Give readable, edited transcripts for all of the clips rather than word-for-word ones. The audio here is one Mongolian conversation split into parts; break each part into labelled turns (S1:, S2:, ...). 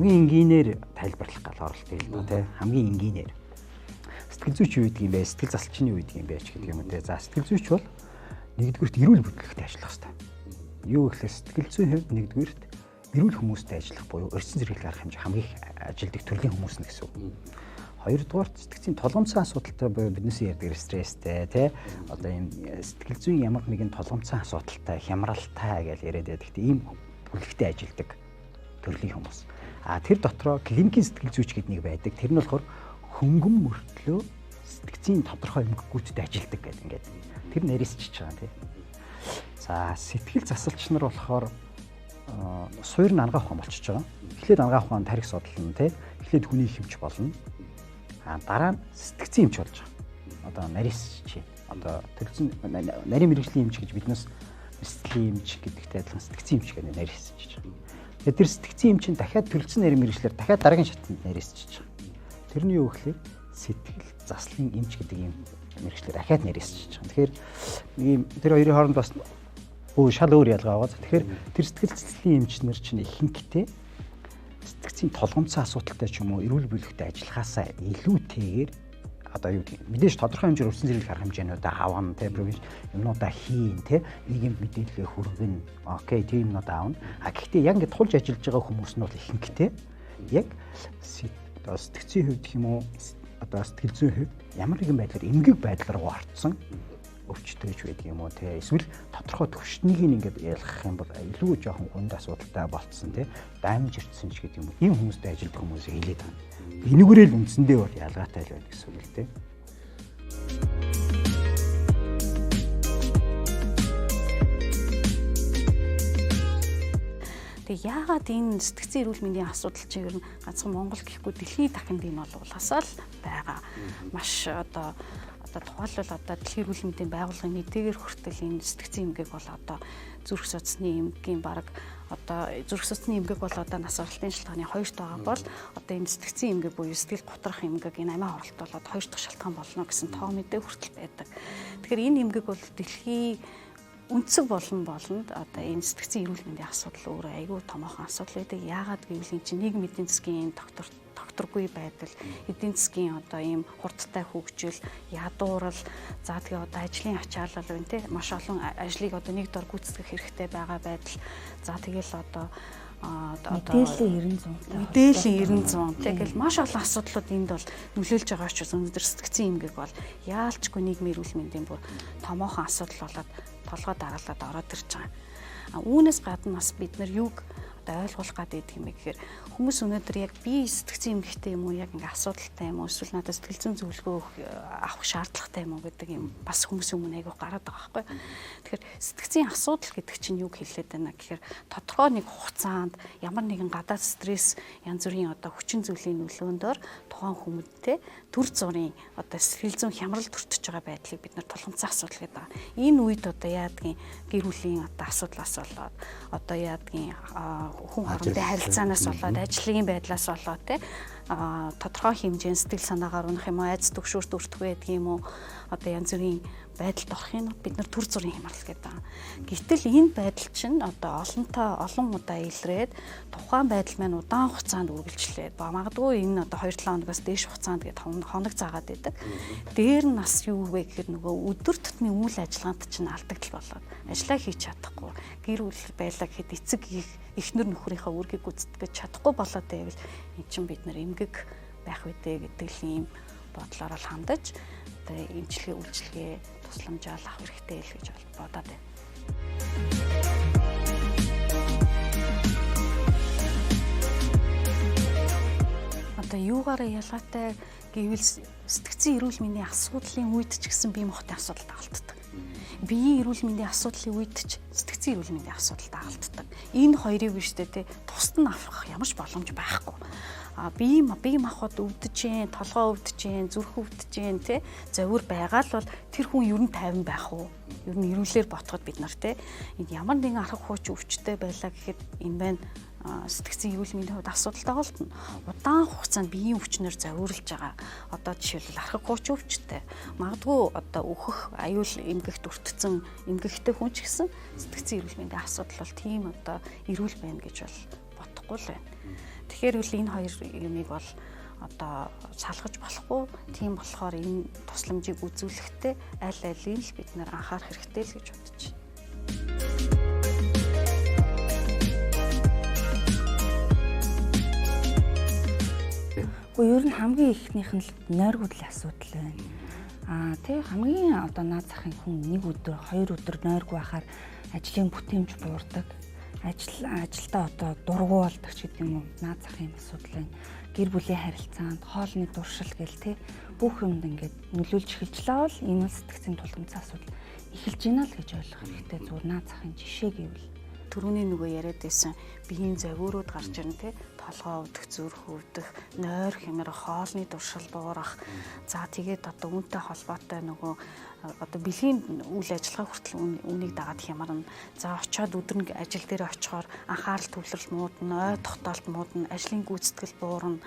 S1: хамгийн энгийнээр тайлбарлах гал оролт юм уу те хамгийн энгийнээр сэтгэл зүйч юу гэдэг юм бэ сэтгэл засалчны юу гэдэг юм бэ ч гэдэг юм уу те за сэтгэл зүйч бол нэгдүгürt эрүүл бүтлэгтэй ажиллах хэрэгтэй юу гэхээр сэтгэл зүйн хувьд нэгдүгürt эрүүл хүмүүстэй ажиллах буюу өрсөн зэрэглэл арга хэмжээ хамгийн их ажилдаг төрлийн хүмүүс нь гэсэн үг. Хоёрдугаар сэтгцийн толгомцсон асуудалтай буюу биднээс ярьдаг стресстэй тий одоо энэ сэтгэл зүйн ямар нэгэн толгомцсон асуудалтай хямралтай гэж яриад байдаг. Ийм бүлэгтэй ажилдаг төрлийн хүмүүс. Тэр дотроо клиникийн сэтгэл зүйч гэдэг нэг байдаг. Тэр нь болохоор хөнгөн мөртлөө сэтгцийн тодорхой эмгэггүйцэд ажилдаг гэдэг ингээд. Тэр нэрсчиж байгаа тий. За сэтгэл засалч нар болохоор суур нь ангаах ухаан болчихж байгаа. Эхлээд ангаах ухаан тарих судална тий. Эхлээд хүний хэмж болно. Дараа нь сэтгцийн хэмж болж байгаа. Одоо нарийн одоо төрөлцөн нарийн мэрэгжлийн хэмж гэж биднээс эрсдлийн хэмж гэдэгтэй адилхан сэтгцийн хэмж гэдэг нарийн хэлж байгаа. Тэгэхээр тэр сэтгцийн хэмж чинь дахиад төрөлцөн нарийн мэрэгжлэр дахиад дараагийн шатанд нарийн хэлж байгаа. Тэрний юу гэхээр сэтгэл заслын хэмж гэдэг юм мэрэгжлэр дахиад нарийн хэлж байгаа. Тэгэхээр ийм тэр хоёрын хооронд бас шал өөр ялгаа байгаа. Тэгэхээр тэр сэтгэл заслын хэмжнэр чинь ихэнхдээ сэтгцийн толгомцсон асуудалтай ч юм уу эрүүл бүлэгтэй ажиллахаасаа илүүтэйгээр одоо юу гэдэг мэдээж тодорхой хэмжээр өрсөн зэрэглэл арга хэмжээнүүдээ авна те юмнуудаа хийн те нийгэм мэдээлэлээ хүргэн окей тийм юмнуудаа авна. Гэхдээ яг ингэ тулж ажиллаж байгаа хүмүүс нь бол ихэнхдээ яг сэтгцийн хувьд гэх юм уу одоо сэтгэл зүйн хувьд ямар нэгэн байдлаар эмгэг байдлаар руу орцсон өвчтөж байдаг юм уу те эсвэл тодорхой төвшнийг ингээд ялгах юм бол илүү жоохон хүнд асуудалтай болцсон те дамж ирсэн ч гэдэг юм уу ийм хүмүүстэй ажилладаг хүмүүсийг хэлээд байна. Энэгээрээ л үндсэндээ бол ялгаатай л байна гэсэн үг л те.
S2: Тэгээ яагаад энэ сэтгцийн эрүүл мэндийн асуудал чигээр нь ганцхан Монгол гэхгүй дэлхийн дахинд энэ боловласаа л байгаа. Маш одоо тухайлбал одоо дэлхийн эрүүл мэндийн байгууллагын мэдээгээр хүртэл энэ сэтгцийн эмгэг бол одоо зүрх судасны эмгэгийн бараг одоо зүрх судасны эмгэг бол одоо нас оролтын шалтгааны 2 дахь байгаа бол одоо энэ сэтгцийн эмгэг буюу сэтгэл готрох эмгэг энэ амиа оролт болоод 2 дахь шалтгаан болно гэсэн тоо мэдээ хүртэл байдаг. Тэгэхээр энэ эмгэг бол дэлхийн үнцэг болон одоо энэ сэтгцийн эрүүл мэндийн асуудал өөрөө айгүй томоохон асуудал байдаг. Яагаад гэвэл энэ чинь нийгмийн эдийн засгийн докторгүй байдал, эдийн засгийн одоо ийм хурдтай хөгжил, ядуурал, за тэгээ одоо ажлын ачаалал байна те маш олон ажлыг одоо нэг дор гүйцэтгэх хэрэгтэй байгаа байдал. За тэгэл одоо мэдээллийн 90 100 тэгэл маш олон асуудлууд энд бол нөлөөлж байгаа ч өнөөдөр сэтгцийн эмгэг бол яалчгүй нийгмийн эрүүл мэндийн бүр томоохон асуудал болоод толгой дараалаад ороод ирж байгаа. Үүнээс гадна бас бид нар юуг одоо ойлгуулах гэдэг юм бэ гэхээр хүмүүс өнөөдөр яг би сэтгцийн эмгэгтэй юм уу яг ингээ асуудалтай юм уу эсвэл надад сэтгэл зүйн зөвлөгөө авах шаардлагатай юм уу гэдэг юм бас хүмүүсийн өмнө айгүй гараад байгаа байхгүй. Тэгэхээр сэтгцийн асуудал гэдэг чинь юуг хэлээд байна гэхээр тодорхой нэг хугацаанд ямар нэгэн гадаад стресс янз бүрийн одоо хүчин зүйлийн нөлөөндөө тухайн хүмүүстээ төр зургийн одоо сэтгэл зүйн хямрал төртөж байгаа байдлыг бид нар тулгамдсан асуудал гэдэг байгаа. Энэ үед одоо яадгийн гэр бүлийн одоо асуудлаас болоод одоо яадгийн хүн хоорондын харилцаанаас болоод ажлын байдлаас болоод те тодорхой хэмжээний сэтгэл санаагаар унах юм уу айц төгшөөрт өртөх байдаг юм уу одоо янз бүрийн байдалд орохын бид нар төр зургийн хямрал гэдэг байгаа. Гэвтэл энэ байдал чинь одоо олон удаа илрээд тухайн байдал маань удаан хугацаанд үргэлжлээд магадгүй энэ одоо 2-7 хоногоос дээш хугацаанд гээд хоног заагаад байдаг. Дээр нь бас юу вэ гэхээр нөгөө өдөр тутмын үйл ажиллагаанд чинь алдагдал болоод ажиллаа хийж чадахгүй гэр бүл байлаа гэхэд эцэг эхнэр нөхрийнхээ үүргийг гүйцэтгэж чадахгүй болоод байвал эн чинь бид нар эмгэг байх үедээ гэдэг ийм бодлоор л хандаж одоо эмчилгээ үйлчилгээ тусламжаа авах хэрэгтэй л гэж бодоод байна. Одоо юугаараа ялгаатай гэвэл сэтгцийн эрүүл мэндийн асуудлын үед ч гэсэн бие махбодын асуудал дагалддаг. Биеийн эрүүл мэндийн асуудлын үед ч сэтгцийн эрүүл мэндийн асуудал дагалддаг. Энэ хоёрыг биш тэ тусад нь авах ямар ч боломж байхгүй. Бие махбод өвдөж जैन, толгой өвдөж जैन, зүрх өвдөж जैन тэ завир байгаа л бол тэр хүн ер нь 50 байх уу? Ер нь эрүүлэр ботход бид нар тэ энд ямар нэгэн арга хууч өвчтэй байлаа гэхэд энэ байна сэтгцийн эрүүл мэндийн хувьд асуудал тоглолтно. Удаан хугацаанд биеийн өвчнөр завирлж байгаа. Одоо жишээлбэл архаг хууч өвчтэй. Магадгүй одоо өөхөх аюул эмгэгт өртсөн эмгэгтэй хүн ч гэсэн сэтгцийн эрүүл мэндийн асуудал бол тийм одоо эрүүл байна гэж бол бодохгүй болохгүй л байна. Тэгэхээр үл энэ хоёр юмыг бол одоо салгаж болохгүй. Тийм болохоор энэ тусламжийг үзүүлэхдээ аль алийг л бид нэр анхаарах хэрэгтэй л гэж бодож байна.
S3: Ер нь хамгийн ихнийх нь нойргуудлын асуудал байна. Тэг хамгийн одоо наад захын хүн нэг өдөр, хоёр өдөр нойргүй байхаар ажлын бүтээмж буурдаг. Ажилдаа одоо дургу болдог ч гэдэг юм уу. Наад захын асуудал байна. Гэр бүлийн харилцаанд хоолны дуршил гэл бүх юмд ингээд нөлөөлж эхэлжлээ бол энэ сэтгцийн тулгымцсан асуудал эхэлж байна л гэж ойлгох хэрэгтэй. Зүгээр наад захын жишээ гэвэл
S2: түрүүний нөгөө яриад байсан биеийн завиурууд гарч ирнэ те толгоо өвдөх, зүрх өвдөх, нойр хямрах, хоолны дуршил буурах. За тэгээд одоо үүнтэй холбоотой нөгөө одоо бэлгийн үйл ажиллагаа хүртэл үүнийг дагаад хямарна. За очиод өдөр ажил дээр очихоор анхаарал төвлөрөл муудна, ой тогтоолт муудна, ажлын гүйцэтгэл буурна.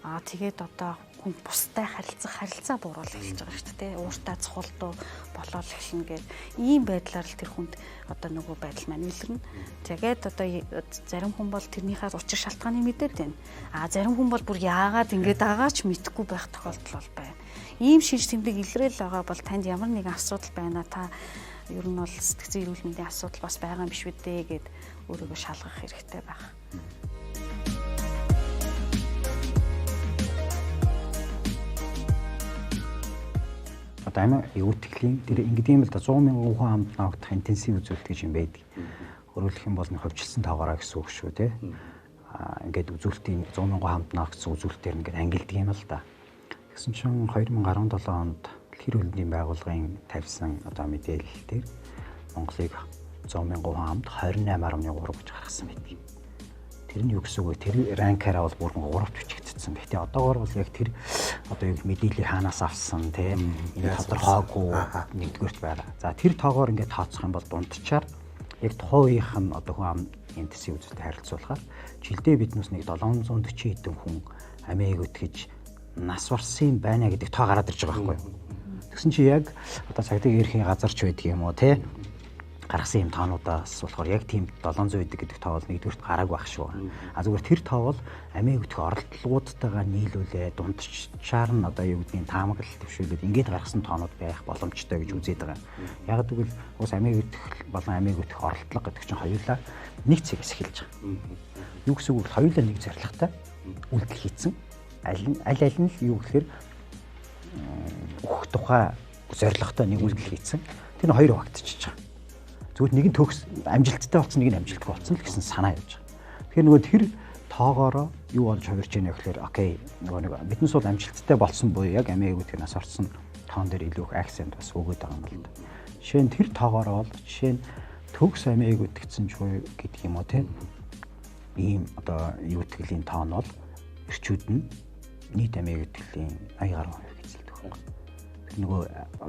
S2: Тэгээд одоо хүн бустай харилцаа бууруулах эхэлж байгаа шүү дээ. Ууртаа цохолдоо болоод эхэлнэ гэдэг ийм байдлаар л тэр хүнд одоо нөгөө байдал маань илэрнэ. Тэгээд одоо зарим хүн бол тэрнийхээ учир шалтгааныг мэдээд байна. Зарим хүн бол бүр яагаад ингэж байгаач мэдэхгүй байх тохиолдол бол байна. Ийм шинж тэмдэг илрээл байгаа бол танд ямар нэгэн асуудал байна та ер нь бол сэтгцэн эрүүл мэндийн асуудал бас байгаа юм биш үү дээ гэд өөрийгөө шалгах хэрэгтэй байна.
S1: Одоо амиа өвтглийн тэр ингэдэг юм л да 100 мянган хүн амд навагдах интенсив үзүүлэлт гэж юм байдаг. Өөрөлдөх юм бол хөвчлсөн тоогоороо гэсэн үг шүү те. Ингээд үзүүлэлтийн 100 мянган хамт навагдсан үзүүлэлтээр ингээд ангилдаг юм л да. Тэгсэн чинь 2017 онд Дэлхийн эрүүл мэндийн байгууллагын тавьсан одоо мэдээлэл дээр Монголыг 100 мянган хүн амд 28.3 гэж гаргасан байдаг. Тэр нь юу гэсэн үг вэ? Тэр ранкаараа бол бүрэн 3-т бичигдсэн. Гэхдээ одоогоор бол яг тэр одоо яг мэдээллийг хаанаас авсан те энэ тодорхойгүй нэгдүгээрт байгаа. За тэр тоогоор ингээд тооцох юм бол дундчаар яг тухайн үеийнх нь одоо хүн ам интенсив үзүүлэлтэд харилцуулахаар жилдээ биднээс нэг 740 хэдэн хүн амийг өтгөж нас барсан байна гэдэг тоо гараад ирж байгаа байхгүй юу? Тэгсэн чи яг одоо цагдаагийн ерхийн газар ч байдаг юм уу те гаргасан юм тоонуудаас болохоор яг тийм 700 гэдэг тоо бол нэгдүгürt гараагүй байх шүү. Зүгээр тэр тоо бол амийг өтгөх оролдлогуудтайгаа нийлүүлээ дундчаар нь одоо юу гэдгийг таамаглал төвшүүлээд ингээд гаргасан тоонууд байх боломжтой гэж үзээд байгаа. Яг тэгвэл ус амийг өтгөх болон амийг өтгөх оролдлого гэдэг чинь хоёулаа нэг цэгээс эхэлж байгаа. Юу гэсэн үг вэ? Хоёулаа нэг зорилготой үйлдэл хийцэн аль нь л юу гэхээр өгөх тухай зорилготой нэг үйлдэл хийцэн тэр хоёр багтчихж байгаа. Зүгээр нэг нь төгс амжилттай болсон нэг нь амжилтгүй болсон л гэсэн санаа явж байгаа. Тэгэхээр нөгөө тэр тоогоороо юу болж хувирч яана гэхээр окей нөгөө нэг биднес бол амжилттай болсон буюу яг амийг өтгөх нас орсон тоон дээр илүү их акцент бас өгöd байгаа юм л да. Жишээ нь тэр тоогоороо бол жишээ нь төгс амийг өтгцэн ч гэдэг юм уу те. Ийм одоо юу өтгөлийн тоон бол эрчүүд нь нийт амийг өтгөлийн 80 гаруй хувь эзэлдэг байхгүй. Нөгөө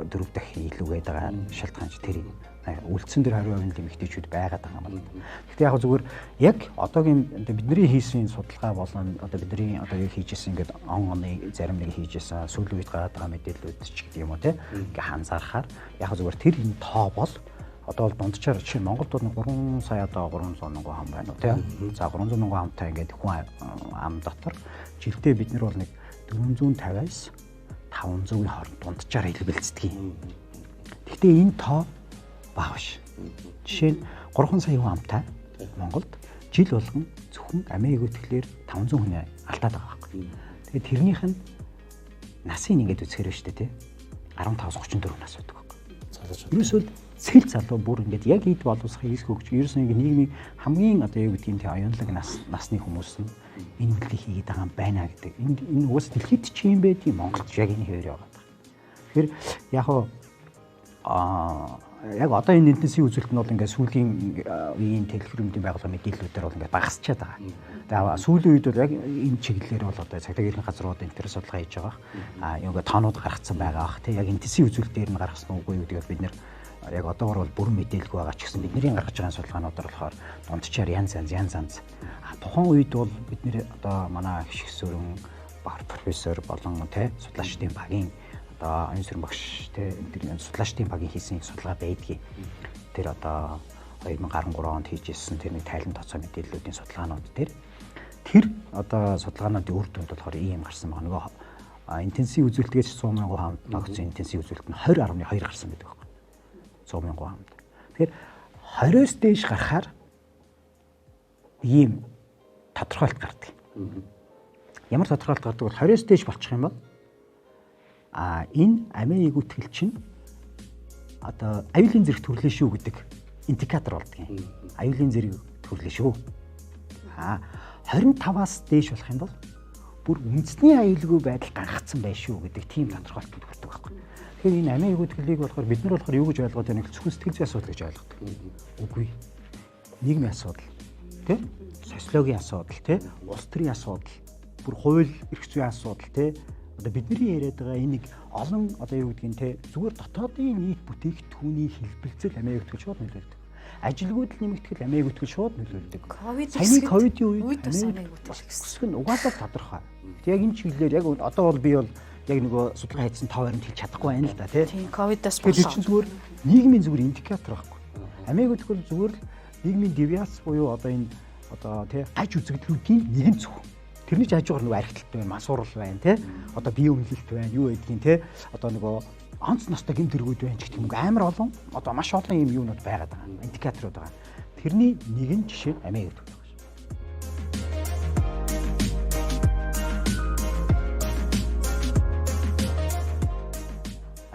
S1: 4 дахин илүүгээд байгаа шалтгаан ч тэр юм. Үлдсэн дээр 20% эмэгтэйчүүд байгаад байгаа юм байна. Гэхдээ яг зүгээр яг одоогийн бидний хийсэн судалгаа болон одоо бидний одоо яг хийжсэн ингээд оны зарим нэг хийжсэн сүүлийн үед гараад байгаа мэдээлэлүүд ч гэдэг юм уу те. Ингээ ханзаарахаар яг зүгээр тэр энэ тоо бол одоо бол дундчаар жишээ Монголд бол 3 сая одоо 300 мянган хам байна уу те. За 300 мянган хамтай ингээд хүн ам дотор жилдээ бид нар бол нэг 450-аас 500-ийн хооронд дундчаар хэлбэлцдэг юм. Гэхдээ энэ тоо бага биш. Жишээ нь 3 сая хүн амтай Монголд жил болгон зөвхөн амийг өтгөлөөр 500 хүн алдаад байгаа байхгүй. Тэгээд тэрнийх нь насын ингээд үзэхээр шүү дээ тий. 15-34 нас байдаг байхгүй. Ерөөсөө цэл залуу бүр ингээд яг ид боловсрохын хийх хөгж ерөөсөө ингээд нийгмийн хамгийн одоо юу гэдгийг тий оюунлаг насны хүмүүс нь энэ үйлдэлийг хийгээд байгаа юм байна гэдэг. Энэ уус дэлхийд ч юм байдгийг Монголд яг энэ хоёр яваад байгаа. Тэгэхээр яг яг одоо энэ интенсив үзүүлэлт нь бол ингээд сүүлийн үеийн дэлгэрэнтийн байгууллагын мэдээллүүдээр бол ингээд багасчаад байгаа. Тэгээ сүүлийн үед бол яг энэ чиглэлээр бол одоо цагдаагийн ерхий газрууд энэ төр судалгаа хийж байгаа. Ингээд тоонууд гаргацсан байгаа бах тий. Яг интенсив үзүүлэлтээр нь гаргасан уу үгүй юу гэдгээр бид нэр яг одоогор бол бүрэн мэдээлэлгүй байгаа ч гэсэн бидний гаргаж байгаа судалгаануудаар болохоор дундчаар янз янз. Тухайн үед бол бид нэр одоо манай хишгсөрөн профессор болон тий судлаачдын багийн одоо аюулсрын багш те энэ судлаачдын багийн хийсэн судалгаа байдгийг. Тэр одоо 2013 онд хийжсэн тэр нэг тайлан тооцоо мэдээллүүдийн судалгаанууд дээр тэр одоо судалгаануудын үр дүнд болохоор ийм гарсан байгаа. Нөгөө интенсив үзүүлэлтгээс 100,000 хаамд ногцсон интенсив үзүүлэлт нь 20.2 гарсан байдаг байхгүй. 100,000 хаамд. Тэгэхээр 20-с дээш гарахаар ийм тодорхойлт гардаг. Ямар тодорхойлт гардаг бол 20-с дээш болчих юм бол энэ амийн игүүтгэл чинь одоо аюулын зэрэг төрлөө шүү гэдэг индикатор болдгийг. Аюулын зэрэг төрлөө шүү. 25-аас дээш болох юм бол бүр үндэсний аюулгүй байдал гаргацсан байх шүү гэдэг тийм тодорхойлтод хүрдэг байхгүй. Тэгэхээр энэ амийн игүүтгэлийг болохоор бид нар болохоор юу гэж ойлгоод байна гэвэл зөвхөн сэтгэл зүйн асуудал гэж ойлгодог. Үгүй. Нийгмийн асуудал, тий? Социологийн асуудал, тий? Улс төрийн асуудал, бүр хууль эрх зүйн асуудал, тий? Одоо бидний яриад байгаа энийг олон одоо юу гэдгийг те зүгээр дотоодын нийт бүтээгдэхүүний хэлбэлцэл амиа өгдөг шууд нөлөөлдөг. Ажилгүйд л нэмэгдэхэл амиа өгдөг шууд нөлөөлдөг. Саяны ковидын үед амиа өгдөг нь угаалаа тодорхой. Яг энэ чиглэлээр яг одоо бол би бол яг нөгөө судалгаа хийсэн тав баримт хэлж чадахгүй байна л да тий. Тийм ковидоос болоо. Тэр чинь зүгээр нийгмийн зүгээр индикатор байхгүй. Амиа өгдөг бол зүгээр нийгмийн девиац буюу одоо энэ одоо тий гаж үзэгдлүүдийн нэгэн зөв. Тэрний ч хажуугаар нөгөө архитект байна, мансуурал байна тий. Одоо бие үнэлэлт байна, юу гэдгийг тий. Одоо нөгөө онц ностой гэмт хэрэгүүд байна ч гэх юм амар олон одоо маш олон юм юунууд байгаад байгаа. Индикаторууд байгаа. Тэрний нэгэн жишээ амиа гэдэг байна.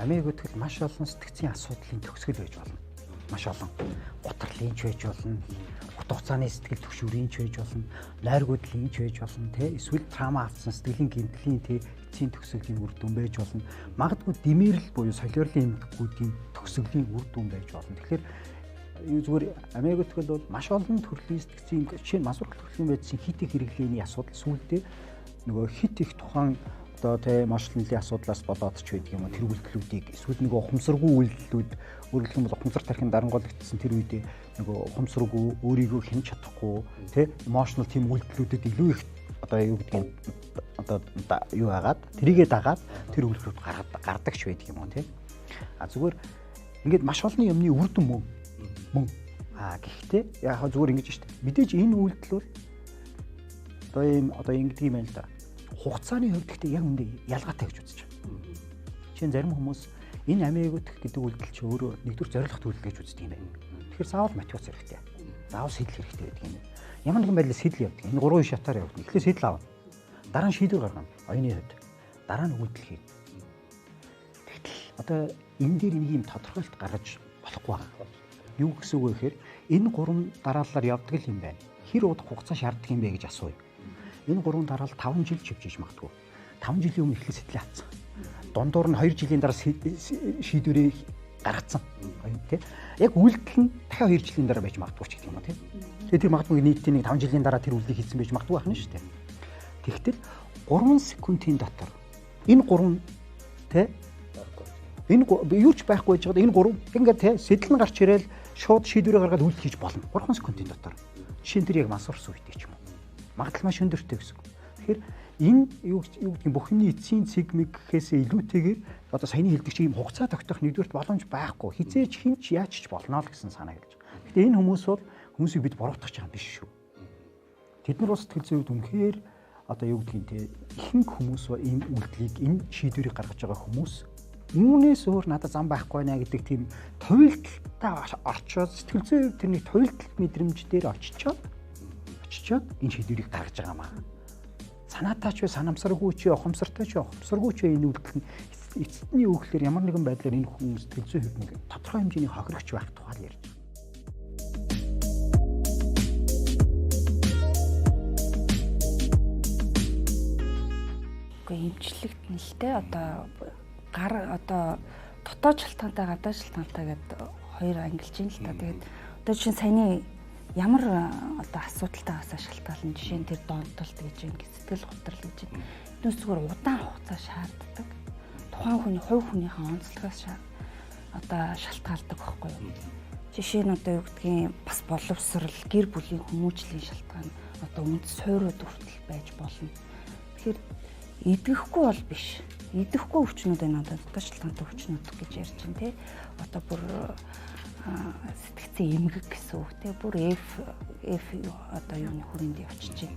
S1: Амиа гэдэг маш олон сэтгцийн асуудлын төгсгөл байж болно. Маш олон гутралын ч байж болно. Хугацааны сэтгэл төвшөрийн ч байж болно, нойргуудлын ч байж болно, тэ эсвэл трама авсан сэтгэлийн гэмтлийн эцсийн төгсгөлийн үр дүн байж болно. Магадгүй димэрэл буюу солиорлын эмгэгүүдийн төгсгөлийн үр дүн байж болно. Тэгэхээр зүгээр амиа гэдэг бол маш олон төрлийн сэтгцийн жишээ нь мансуур төрлийн байдлын хит их хэрэглээний асуудал сүүлдээ нөгөө хит их тухайн одоо тэ маш нэлээд асуудлаас болоод ч байдаг юм тэр үйлдэлүүдийг эсвэл нөгөө ухамсаргүй үйлдэлүүд өөрөлдөх юм бол ухамсар тархин дарангуйлагдсан тэр үедээ нөгөө ухамсаргүй өөрийгөө хянж чадахгүй тэ emotional team үйлдэлүүдэд илүү их одоо юу гэдгийг одоо юу хагаад тэрийгээ дагаад тэр үйлдэлүүд гардаг ч байдаг юм уу тэ зүгээр ингээд маш олон юмны үр дүн мөн гэхдээ яг зүгээр ингэж шүү дээ мэдээж энэ үйлдэл бол одоо ингэдэг юм байна л да хугацааны хувьд гэхдээ яг үндэ ялгаатай гэж үзэж байна. Жишээ нь зарим хүмүүс энэ амиа өгөх гэдэг үйлдэл чи өөрөө нэгдүгээр зориулах төлөв гэж үздэг юм байна. Тэгэхээр заавал мотивац хэрэгтэй. Заавал сэтэл хэрэгтэй байдаг юм. Ямар нэгэн байдлаар сэтэл явдаг. Энэ 3 шатаар явдаг. Эхлээд сэтэл авна. Дараа нь шийдвэр гаргана. Оюуны хувьд. Дараа нь үйлдэл хийнэ. Тэгтэл одоо энэ дээр нэг юм тодорхойлт гаргаж болохгүй байна. Юу гэсэн үг вэ гэхээр энэ 3 дараалалаар явдаг юм байна. Хэр удах хугацаа шаарддаг юм бэ гэж асууя. Энэ 3 дараал 5 жил чивжиж магадгүй. 5 жилийн өмнө эхлээд сэтэл авцсан. Дундуур нь 2 жилийн дараа шийдвэрээ гаргацсан. Тэ? Яг үйлдэл нь дахиад 2 жилийн дараа байж магадгүй ч гэх юм уу, тийм. Тэгээд тэр магадгүй нийтийн 5 жилийн дараа тэр үйлдэлийг хийсэн байж магадгүй байна шүү дээ. Тэгтэл 3 секундын дотор энэ 3 тэ энэ юу ч байхгүй байж байгаа энэ 3 ингээд тэ сэтэл нь гарч ирээл шууд шийдвэрээ гаргаад үйлдэл хийж болно. 3 секундын дотор. Жишээ нь тэр яг мансуурсан үедээ ч юм уу. Магадлал маш өндөртэй гэсэн. Тэгэхээр энэ юу гэдгийг бүх юмний эцсийн цэг мэг гэхээсээ илүүтэйгээр одоо саяны хэлдэг чинь юм хугацаа тогтоох нэгдүгürt боломж байхгүй. Хизээч хинч яаж ч болно л гэсэн санаа хэлж байгаа. Гэхдээ энэ хүмүүс бол хүмүүсийг бид буруутгах гэж байгаа юм биш шүү. Тэд нар бас сэтгэл зүйд үнэхээр одоо юу гэдгийг те ихэнх хүмүүс энэ үйлдэлийг энэ шийдвэрийг гаргаж байгаа хүмүүс үүнээс өөр надад зам байхгүй наа гэдэг тийм туйлдалтай орчоод сэтгэл зүйн тэрний туйлдал мэдрэмж дээр очичоод энэ шийдвэрийг гаргаж байгаа маа. Санаатай ч санамсаргүй ч ухамсартай ч ухамсаргүй ч энэ үйлдэл нь эцэстний өглөөр ямар нэгэн байдлаар энэ хүмүүс сэтгэл зүйн хувьд нэг тодорхой хэмжээний хохирогч байх тухай ярьж байна.
S3: Гэхдээ эмчлэгт нь л те одоо дотоод шалтгаантай гадаад шалтгаантай гэдэг хоёр ангилж ийн л та. Тэгээд одоо чинь саяны ямар одоо асуудалтайгаас шалтгаална жишээ нь тэр донтолт гэж юм сэтгэл готрол гэж юм. Түүнээс зүгээр удаан хугацаа шаарддаг. Тухайн хүний хувь хүнийхээ онцлогоос одоо шалтгаалдаг байхгүй юу? Жишээ нь одоо юу гэдгийг бас боловсрал, гэр бүлийн хүмүүжлийн шалтгаан одоо үнд суурьуд хүртэл байж болно. Тэгэхээр идэхгүй бол биш. Идэхгүй өвчнүүд энэ одоо дотоод шалтгаантай өвчнүүд гэж ярьж байна тий. Одоо бүр сэтгцэн эмгэг гэсэн үг те бүр F одоо юуны хүрээнд явчих чинь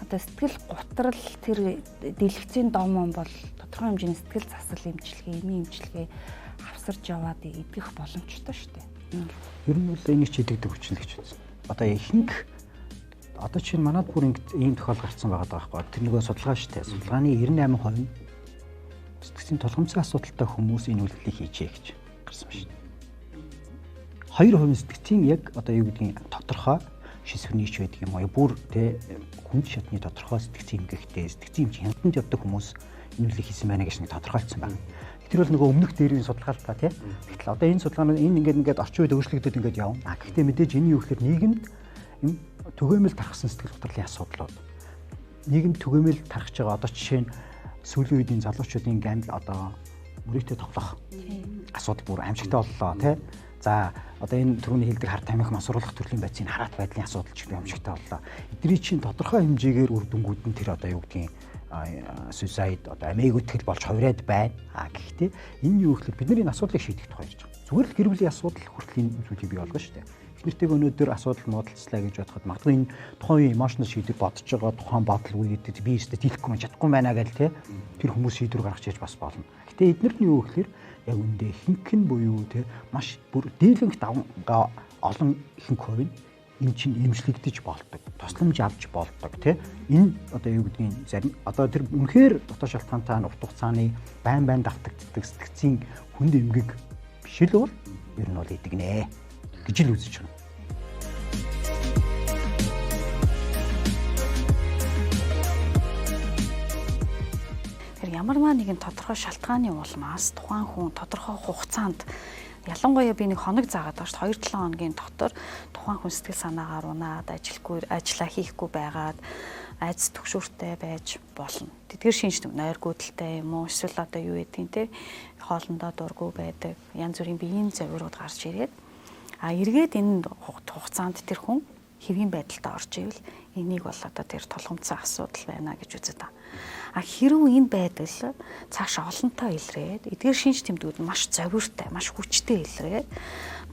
S3: одоо сэтгэл гутрал тэр дэлгэцийн дом бол тодорхой хэмжээний сэтгэл засал эмчилгээ, эний эмчилгээ авсарж яваад идэх боломжтой шүү дээ.
S1: Ер нь бол энийг ч идэгдэг хүчин гэж үзсэн. Одоо ихэнх одоо чинь манад бүр ийм тохиол гарсан байгаа байхгүй. Тэр нөгөө судалгаа шүү дээ. Судалгааны 98% нь сэтгцийн толгомцсон асуудалтай хүмүүс энэ үйлдэлийг хийжээ гэж гарсан байна шүү дээ. 2% сэтгцийн яг одоо юу гэдгийг тодорхой шизофренич байдаг юм уу? Бүр тэ хүнд шатны тодорхой сэтгцийн эмгэгтэй, сэтгцийн эмч хяналтанд явдаг хүмүүс энэ үйлдэлийг хийсэн байна гэж нэг тодорхойлцсон байна. Тэр бол нөгөө өмнөх дээрийн судалгаалтаа тий. Гэтэл одоо энэ судалгаа нь ингээд орчин үед өөрчлөгдөд ингээд явна. Гэхдээ мэдээж энэ юу гэхээр нийгэмд түгээмэл тархсан сэтгэл готролын асуудлууд. Нийгэмд түгээмэл тархаж байгаа одоо жишээ нь сүүлийн үеийн залуучуудын гамбил одоо мөрөөдөө тоглох асуудал бүр амжилттай боллоо тий. За одоо энэ түрүүний хэлдэг хар тамхи масруулах төрлийн байцын хараат байдлын асуудал ч их амжилттай боллоо. Эдний чинь тодорхой хэмжээгээр үр дүнгууд нь тэр одоо юу гэдгийг suicide одоо амийг үтгэл болж хувраад байна. Гэхдээ энэ юу гэхээр бид нар энэ асуудлыг шийдэх тухай ярьж байгаа. Зүгээр л гэр бүлийн асуудал хүртэл энэ зүйлийг бий болгоно шүү дээ. Эхнэртэйг өнөөдөр асуудал муудалцлаа гэж бодоход магадгүй энэ тухайн үеийн эмоционал шийдвэр бодож байгаа тухайн бодол үеэд би өөртөө дийлэхгүй мэн чадахгүй байна гэж те тэр хүмүүс шийдвэр гаргаж ирж бас болно. Гэтэ эднэр нь юу гэхээр яг үндэ хинхэн буюу те маш бүр дийлэнх давга олон ихэнх хувь нь эн чинь эмчлэгдэж болдог. Тусламж авч болдог те. Энэ одоо юу гэдгийг зарим одоо тэр үнэхээр дотоод шалтгаантай урт хугацааны байн давтагддаг сэтгцийн хүнд эмгэг биш л бол ер нь бол идэгнэ гэж л үзэж байна.
S2: Тэр ямарваа нэгэн тодорхой шалтгааны улмаас тухайн хүн тодорхой хугацаанд ялангуяа би нэг хоног заагаад байгаа шүү дээ 2-7 хоногийн дотор тухайн хүн сэтгэл санаагаар унаад ажиллаа хийхгүй байгаад айц төгшөөртэй байж болно. Тэдгээр шинж нойргүйдэлтэй юм уу эсвэл одоо юу гэдгийг те хоолндоо дургүй байдаг янз бүрийн биеийн завирууд гарч ирээд эргээд энэ хугацаанд тэр хүн хэвийн байдалтай орж ивэл энийг бол одоо тэр толгомцсон асуудал байна гэж үздэг. Хэрвээ энэ байдал цаашаа олонтоо илрээд эдгээр шинж тэмдгүүд маш завиртай, маш хүчтэй илрээд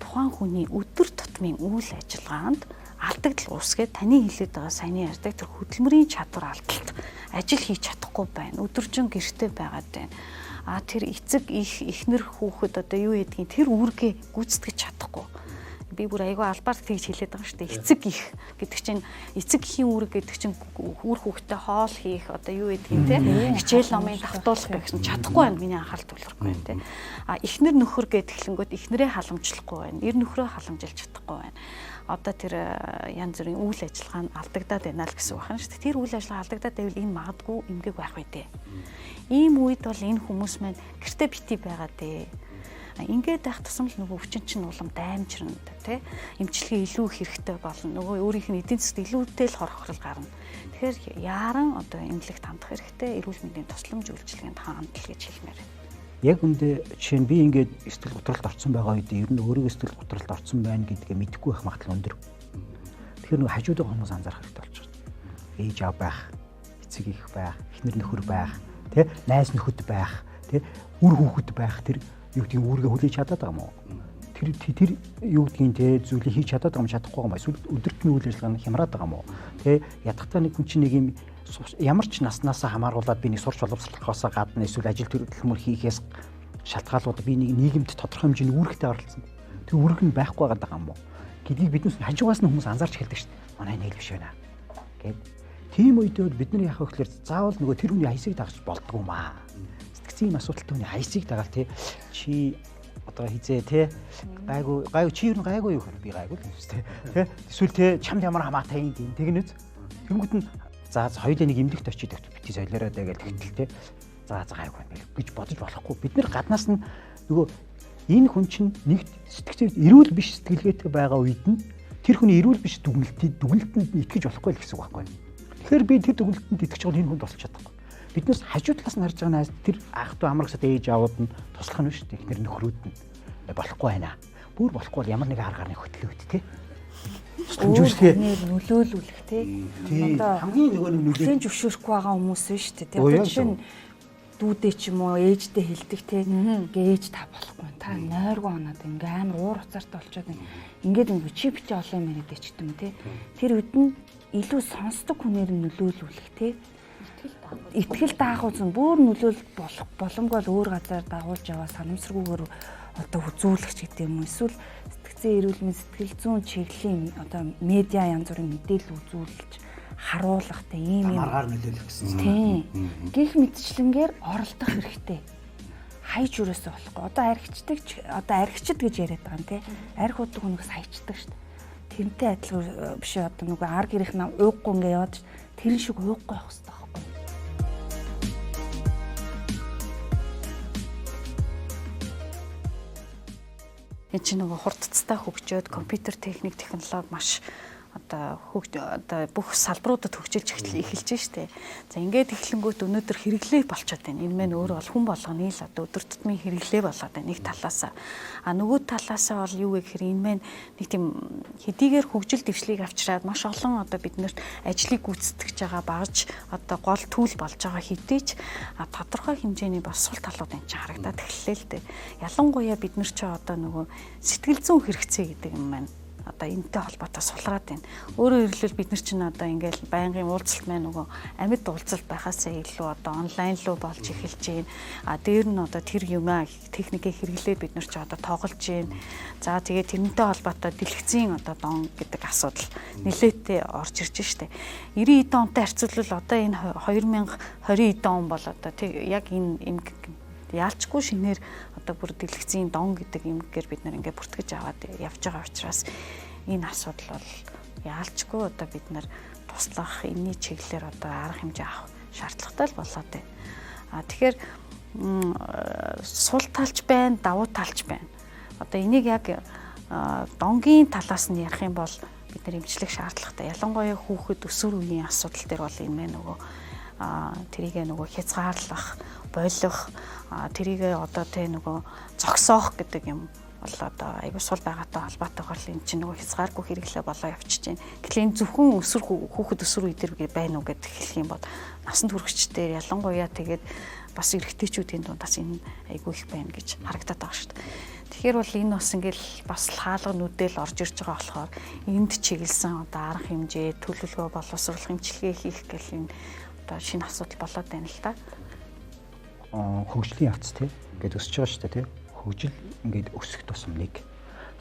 S2: тухайн хүний өдөр тутмын үйл ажиллагаанд алдагдал үүсгээд таны хэлээд байгаа саяны ярьдаг тэр хөдөлмөрийн чадвар алдалт ажил хийж чадахгүй байна. Өдөржин гэртээ байгаад байна. Тэр эцэг эхнэр хүүхэд одоо юу гэдгийг тэр үүргээ гүйцэтгэж чадахгүй. Би бүр айгүй албаар тэгж хэлээд байгаа шүү дээ. Эцэг их гэдэг чинь эцэг эхийн үүрэг гэдэг чинь үр хүүхдээ хоол хийх одоо юу гэдгийг те хичээл номын давтуулах гэсэн чадахгүй байна. Миний анхаарал төвлөрөхгүй байна те. Эхнэр нөхөр гэдэг хэлэнгүүт эхнэрээ халамжлахгүй байна. Эр нөхрөө халамжилж чадахгүй байна. Одоо тэр янз бүрийн үйл ажиллагаа нь алдагдаад байна л гэсэн үг байна шүү дээ. Тэр үйл ажиллагаа алдагдаад байвал энэ магадгүй эмгэг байх үү дээ. Ийм үед бол энэ хүмүүс маань гэртээ бити байгаа дээ. Ингээд байх тусам л нөгөө хүчин чинь улам даймжирна тий эмчилгээ илүү хэрэгтэй болно нөгөө өөрийнх нь эдийн засгт илүүтэй л хор хохирол гарна тэгэхээр яаран одоо эмнэлэгт хандах хэрэгтэй эрүүл мэндийн тусламж үйлчилгээнд хандл гэж хэлмээр байна.
S1: Яг үндэ жишээ нь би ингээд сэтгэл готролд орсон байгаа үед ер нь өөрийгөө сэтгэл готролд орсон байна гэдгээ мэдэхгүй байх магадлал өндөр. Тэгэхээр нөгөө хажууд байгаа хүмүүс анзаарах хэрэгтэй болж байна. Ээж аав байх, эцэг их байх, эхнэр нөхөр байх, тий найз нөхөд байх, тий үр хүүхэд байх тэр юу гэдгийг үүргээ хүлээж чадаад байгаа юм уу? Тэр юу гэдгийг те зүйлийг хийж чадаад байгаа юм чадахгүй байгаа юм. Эсвэл өдөртний үйл ажиллагаа нь хямраад байгаа юм уу? Тэ ядахтаа нэг хүн чинь нэг юм ямар ч наснаасаа хамааруулаад би нэг сурч боловсруулахаас гадна эсвэл ажил төлөвлөмөр хийхээс шалтгаалууд би нэг нийгэмд тодорхой хэмжээний үүрэгтэй оролцсон. Тэр үүрэг нь байхгүй байгаа юм уу? Гэдгийг биднээс хажуугаас нь хүмүүс анзаарч хэлдэг шүү дээ. Манай нэг л биш байна. Гэт. Тийм үедээ бид нар яах вэ гэхээр заавал нөгөө тэр хүний хайсыг дагаж болдгоо юм аа. Сэтгцийн асуудалтай хүний хайсыг дагаал те чи одоо хизээ те гайгүй чи юу гайгүй юу хэр би гайгүй л юм шүү дээ. Тэ эсвэл те чамд ямар хамаатай юм тэгнэз тэнгууд нь за хоёулаа нэг эмдэгт очиж бити солиороо даа гэж тэгтэл те за гайгүй гэж бодож болохгүй. Бид нар гаднаас нь нөгөө энэ хүн чинь нэгт сэтгцээр эрүүл биш сэтгэлгээтэй байгаа үед нь тэр хүний эрүүл биш дүгнэлтэнд итгэж болохгүй л гэсэн үг байхгүй. Тэгэхээр би тэр дүгнэлтэнд итгэж байгаа энэ хүнд болчих чадахгүй. Биднээс хажуу талаас нь харж байгаа нь тэр ах トゥ амрагсад ээж аауд нь туслах нь шүү дээ. Эхнэр нөхрүүд нь болохгүй байна. Бүр болохгүй бол ямар нэг аргаар нэг хөтлөөд те.
S3: Өөрөөр нөлөөлүүлэх те.
S1: Одоо хамгийн нөгөө нэг
S3: нөлөөлж зөвшөөрөхгүй байгаа хүмүүс шүү дээ. Одоо жишээ нь дүүдээ ч юм уу ээждээ хэлдэг те ингээ ээж та болохгүй та нойргоо оноод ингээ амар уур уцаартай болчиход ингээд ингээ чи бичи олон юм яриад ч гэдэг юм те тэр үед нь илүү сонсдог хүнээр нөлөөлүүлэх те итгэл даах үзэн бүр нөлөөлөх болох боломжгүй л өөр газар дагуулж яваа санамсаргүйгээр одоо үзүүлэх ч гэдэг юм уу эсвэл сэтгцэн эрүүл мэнд сэтгэл зүйн чиглэлийн одоо медиа янз бүрийн мэдээлэл үзүүлж харуулах те ийм
S1: маргаар нөлөөлөх гэсэн.
S3: Тийм. Гэх мэтчлэнгээр оролдох хэрэгтэй. Хайж юурээсээ болохгүй. Одоо архичд гэж яриад байгаа юм те. Арх удаг хүнээс хайчдаг шүү дээ. Тэрнтэй адилхан биш одоо нөгөө ар гэрийнх нь ууггүй ингээ яваад тэрэн шиг ууггүй байх хэрэгтэй байхгүй.
S2: Энэ чинь нөгөө хурдцтай хөгжөөд компьютер техник технологи маш одоо бүх салбаруудад хөгжиж эхэлж штэ. За ингээд эхлэнгүүт өнөөдөр хэрэглээ болчиход байна. Энэ мэн өөрөө бол хүн болгоны л одоо өдөр тутмын хэрэглээ болоод байна. Нэг талаасаа. Нөгөө талаасаа бол юу вэ гэхээр энэ мэн нэг тийм хэдийгээр хөгжил дэвшлиг авчираад маш олон одоо биднэрт ажлыг гүйцэтгэж байгаа багж одоо гол түүл болж байгаа хэдий ч тодорхой хэмжээний бас сул талууд энэ чинь харагдаад эхэллээ л дээ. Ялангуяа бид нар ч одоо нөгөө сэтгэл зүйн хэрэгцээ гэдэг юм байна. Одоо энэтэй холбоотой сулраад байна. Өөрөөр хэлбэл бид нар чинь одоо ингээл байнгын уулзалт маань нөгөө амьд уулзалт байхаасаа илүү одоо онлайн руу болж эхэлж байна. Дээр нь одоо тэр юмаа техникийг хэрэглээд бид нар ч одоо тоглож байна. За тэгээд тэрнтэй холбоотой дэлгэцийн одоо дон гэдэг асуудал нэлээдтэй орж ирж штэ. 90 эд онтой харьцуулбал одоо энэ 2020 эд он бол одоо яг энэ яалчгүй шинээр одоо бүр дэлгэцийн дон гэдэг юмгээр бид нар ингээ бүртгэж аваад явж байгаа учраас энэ асуудал бол яалчгүй одоо бид нар туслах энэний чиглэлээр одоо арга хэмжээ авах шаардлагатай л болоод байна. Тэгэхээр сул талч байна, давуу талч байна. Одоо энийг яг донгийн талаас нь ярих юм бол бид нар эмчлэх шаардлагатай. Ялангуяа хүүхэд өсвөр үеийн асуудал дээр бол энэ мэн нөгөө тэрийг нөгөө хязгаарлах, болох тэрийг одоо тэ нөгөө зогсоох гэдэг юм бол одоо айгуу сул байгаатай холбоотойгоор л эн чинь нөгөө хязгааргүй хэрэглээ болоо явчихж байна. Гэтэл энэ зөвхөн хүүхэд өсвөр үе дээр байна уу гэдэг хэлэх юм бол насанд хүрэгчдээр ялангуяа тэгээд бас эрэгтэйчүүдийн дундаас энэ айгуу их байна гэж харагдаад байгаа шүү дээ. Тэгэхээр бол энэ бас ингээл бас хаалга нүдэл орж ирж байгаа болохоор энд чиглэсэн одоо арга хэмжээ, төлөвлөгөө боловсруулах эмчилгээ хийх гэх энэ одоо шинэ асуудал болоод байна л да.
S1: Хөгжлийн явц тий ингээд өсөж байгаа шүү дээ тий. Хөгжил ингээд өсөх тусам нэг,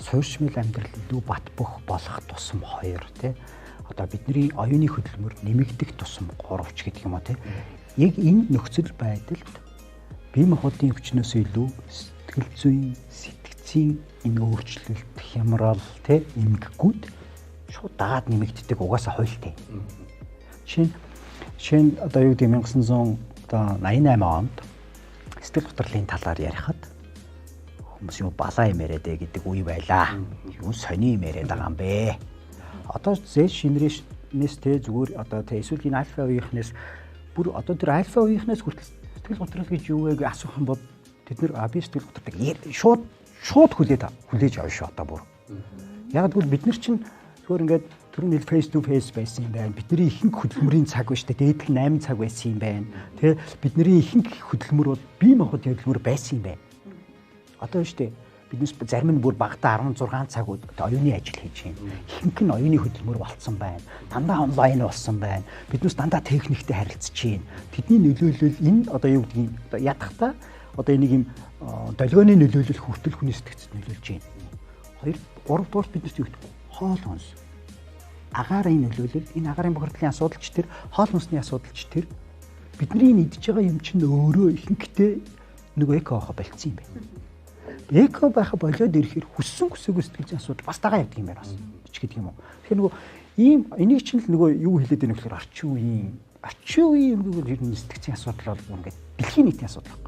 S1: суурьшмал амьдрал илүү бат бөх болох тусам 2 тий. Одоо бидний оюуны хөдөлмөр нэмэгдэх тусам 3 ч гэдэг юм аа тий. Яг энэ нөхцөл байдалд бие махбодын өвчнөөс илүү сэтгэл зүйн, сэтгцийн энэ өөрчлөлт хямрал тий эмгэгүүд шууд дагаад нэмэгддэг угаасаа хуйлтай. Жишээ нь одоо юу гэдэг 1988 онд сэтгэл хөдлөлийн талаар ярихад хүмүүс юу балаа юм яриад гэдэг үе байлаа. Юу сони юм яриад байгаа юм бэ? Одоо Z generation-ээс те зүгээр одоо те эсвэл энэ альфа үеийнхнээс бүр одоо тэр альфа үеийнхнээс хүртэл сэтгэл готрол гэж юу вэ гэж асуух юм бол тэд нар би сэтгэл готролыг шууд хүлээж авна шүү одоо бүр. Яг тэгвэл бид нар чинь зөвхөн ингээд түрүүн хэл face to face байсан юм байна. Бидний ихэнх хөдөлмөрийн цаг ба штэ дээдл 8 цаг байсан юм байна. Тэ бидний ихэнх хөдөлмөрүүд бие махбодын хөдөлмөр байсан юм байна. Одоо штэ биднес зарим нь бүр багтаа 16 цаг оюуны ажил хийж байна. Ихэнх нь оюуны хөдөлмөр болцсон байна. Дандаа онлайн болсон байна. Биднес дандаа техниктэй харилцаж байна. Тэдний нөлөөлөл энэ одоо юу гэдгийг одоо ядахта одоо энийг юм долгионы нөлөөлөл хүртэл хүний сэтгцэд нөлөөлж байна. 2 3 дугаар биднес юу гэдэг хоол хүнс. Агаарын нөлөөлөл энэ агаарын бохирдлын асуудалч тэр хоол хүнсний асуудалч тэр бидний идж байгаа юм чинь өөрөө ихэнхдээ нөгөө эко авах болцсон юм байна. Эко байх болоод ирэхээр хүссэн хүсээгүй сэтгэлийн асуудал бас дагаа явдаг юм байна бас. Ч гэдэг юм уу. Тэгэхээр нөгөө ийм энийг чинь л нөгөө юу хэлээд байна гэхээр орчин үеийн нөгөө сэтгцийн асуудал бол ингээд дэлхийн нийтийн асуудал байна.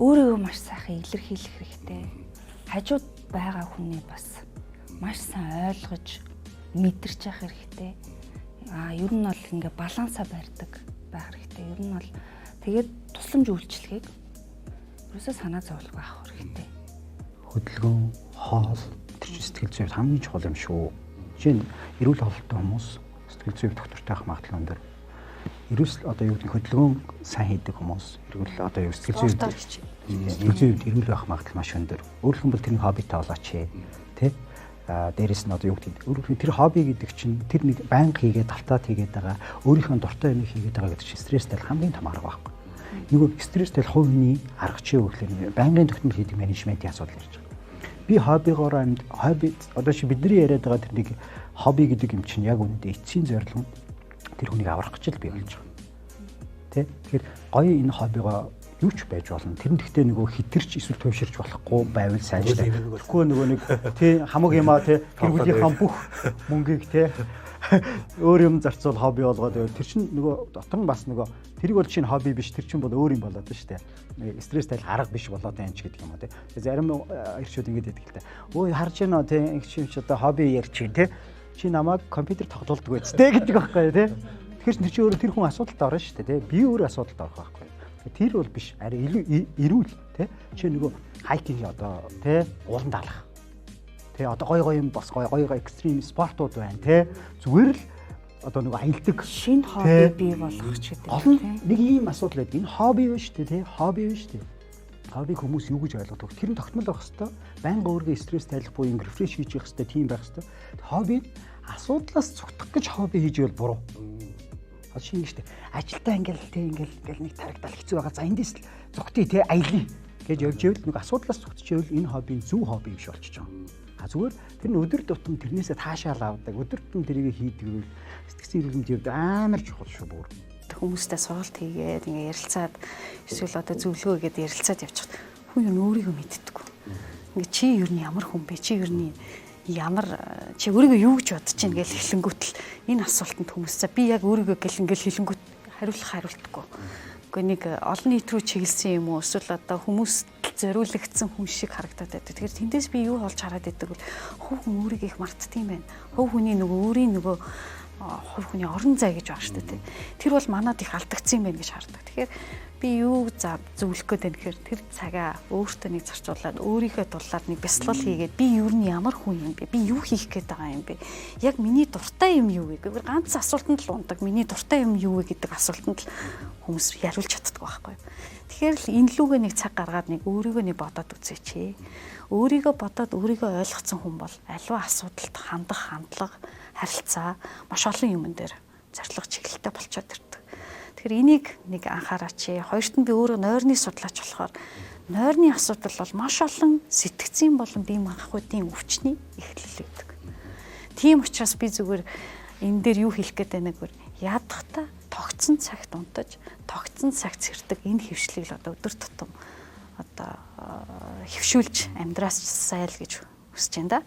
S3: Өөрийгөө маш сайхан илэрхийлэх хэрэгтэй. Хажууд байгаа хүнээ бас маш сайн ойлгож, мэдэрч явах хэрэгтэй. Ер нь бол ингээ балансаа барьдаг байх хэрэгтэй. Ер нь бол тэгээд тусламж үйлчлэгийг ерөөсөө санаа зовлгүй авах хэрэгтэй.
S1: Хөдөлгөөн, хоол, тэр сэтгэл зүйн хамгийн чухал юм шүү. Жишээ нь эрүүл хавлалтай хүмүүс сэтгэл зүйн доктортой ах магадлал өндөр. Ерөөсөл одоо юу гэдэг хөдөлгөөн сайн хийдэг хүмүүс эрүүл одоо юу сэтгэл зүйн эрүүл байх магадлал маш өндөр. Өөрөлдөн бол тэрний хоббитай болооч тий. Дээрээс нь одоо юу гэдэг тэр хобби гэдэг чинь тэр нэг байнга хийгээд давтаад хийгээд байгаа өөрийнхөө дуртай юмыг хийгээд байгаа гэдэг чинь стресстэй хамгийн том арга байхгүй. Нэг стресстэй хувь хүний арга чи өглөө байнгын тогтмол хийдэг менежментийн асуудал ярьж байгаа. Би хоббигоор хобби одоо чи бидний яриад байгаа тэр нэг хобби гэдэг юм чинь яг үүндээ эцсийн зорилго нь тэр хүнийг аврах гэж л бий болж байгаа. Тэ? Тэгэхээр гоё энэ хоббигоо юу ч байж болно. Тэр нь гэхдээ нөгөө хитэрч эсвэл төвширч болохгүй байвал сайжраа. Тэгэхгүй нөгөө нэг тий хамаг юмаа тий гэр бүлийнхаа бүх мөнгийг тий өөр юм зарцуул хобби болгоод тэр чинь нөгөө дотор нь бас нөгөө тэрийг бол чинь хобби биш тэр чинь бол өөр юм болоод байна шүү дээ. Стресстэй арга биш болоод байна ч гэдэг юм уу тий. Зарим ирчүүд ингэж яддаг л та. Өө харж байна уу тий чи одоо хобби ярьж чинь тий. Чи намайг компьютер тоглуулдаг байц тий гэдэг байхгүй тий. Тэгэхээр тэр чинь өөрөө тэр хүн асуудалд орно шүү дээ тий. Би өөрөө асуудалд орох байхгүй. Тэр бол биш. Ари илүү эрүүл тий. Чи нөгөө хайкинг одоо тий ууланд алах. Тэ одоо гой юм бас гой экстрим спортууд байна тий. Зүгээр л одоо нөгөө аялдаг
S3: шинэ хобби бий болгох ч гэдэг
S1: тийм. Нэг ийм асуудал байдаг. Энэ хобби биш үү тий? Хобби биш тий. Хоббиг хүмүүс юу гэж ойлгодог? Тэр нь тогтмол байх хэвээр. Байнга өөргөө стресс тайлах буюу рефреш хийж явах хэвээр тийм байх хэвээр. Хобби асуудлаас цугтах гэж хобби хийж ивэл буруу. Ашиг юм шүү дээ. Ажилдаа ингээл нэг тарагдал хэцүү байгаа. За эндээс л зүгтээ тий аялье гэж явж ивэл нэг асуудлаас цугтчихвэл энэ хобби зөв хобби биш болчихж байгаа. Зүгээр тэр нь өдөр тутам тэрнээсээ таашаал авдаг. Өдөр тутам тэрийг хийдэг бол сэтгцийн эрүүл мэндийн хувьд амар чухал шүү бүр.
S2: Хүмүүстэй сургалт хийгээд ингээ ярилцаад эсвэл одоо зөвлөгөө гэдэг ярилцаад явчихад хүн юу өөрийгөө мэддэггүй. Ингээ чи юу нь ямар хүн бэ? Чи юу нь ямар чи өөрийгөө юу гэж бодож чинь гэж хэлэнгүүтэл энэ асуултанд хүмүүс за би яг өөрийгөө гэл ингээл хэлэнгүүт хариултгүй. Гэхдээ нэг олон нийт рүү чиглэсэн юм уу эсвэл одоо хүмүүст зориулагдсан хүн шиг харагдаад байдаг. Тэгэхээр тэндээс би юу олж хараад байдаг вэ? Хувь хүн өөрийгөө их мартдсан юм байна. Хувь хүний өөрийн хувь хүний орон зай гэж байна шүү дээ. Тэр бол манад их алдагдсан юм байна гэж хардаг. Тэгэхээр би юу зөвлөх гээд байна гэхээр тэр цагаа өөртөө нэг зарцуулаад өөрийнхөө дулаад нэг бясалгал хийгээд би юу нь ямар хүн юм бэ? Би юу хийх гээд байгаа юм бэ? Яг миний дуртай юм юу вэ? Гэвэр ганц асуултанд л ундаг. Миний дуртай юм юу вэ гэдэг асуултанд л хүмүүс яриулж чаддаг байхгүй юу? Тэгэхээр л энэ лүүгээ нэг цаг гаргаад нэг өөрийгөө нэг бодоод үзээч. Өөрийгөө бодоод өөрийгөө ойлгоцсон хүн бол аливаа асуудалд хандах хандлага, харилцаа маш олон юмн дээр зардлага чиглэлтэй болчиход ирдэг. Тэгэхээр энийг нэг анхаараач. Хоёрт нь би өөрөө нойрны судлаач болохоор нойрны асуудал бол маш олон сэтгцийн болон бие махбодын өвчний эхлэл байдаг. Тийм учраас би зүгээр энэ дээр юу хэлэх гээд байна гэвэл ядахта тогтсон цагт унтаж, тогтсон цагт сэрдэг энэ хөвшлийг л одоо өдөр тутам одоо хөвшүүлж амьдраас сайл гэж хүсэж байна да.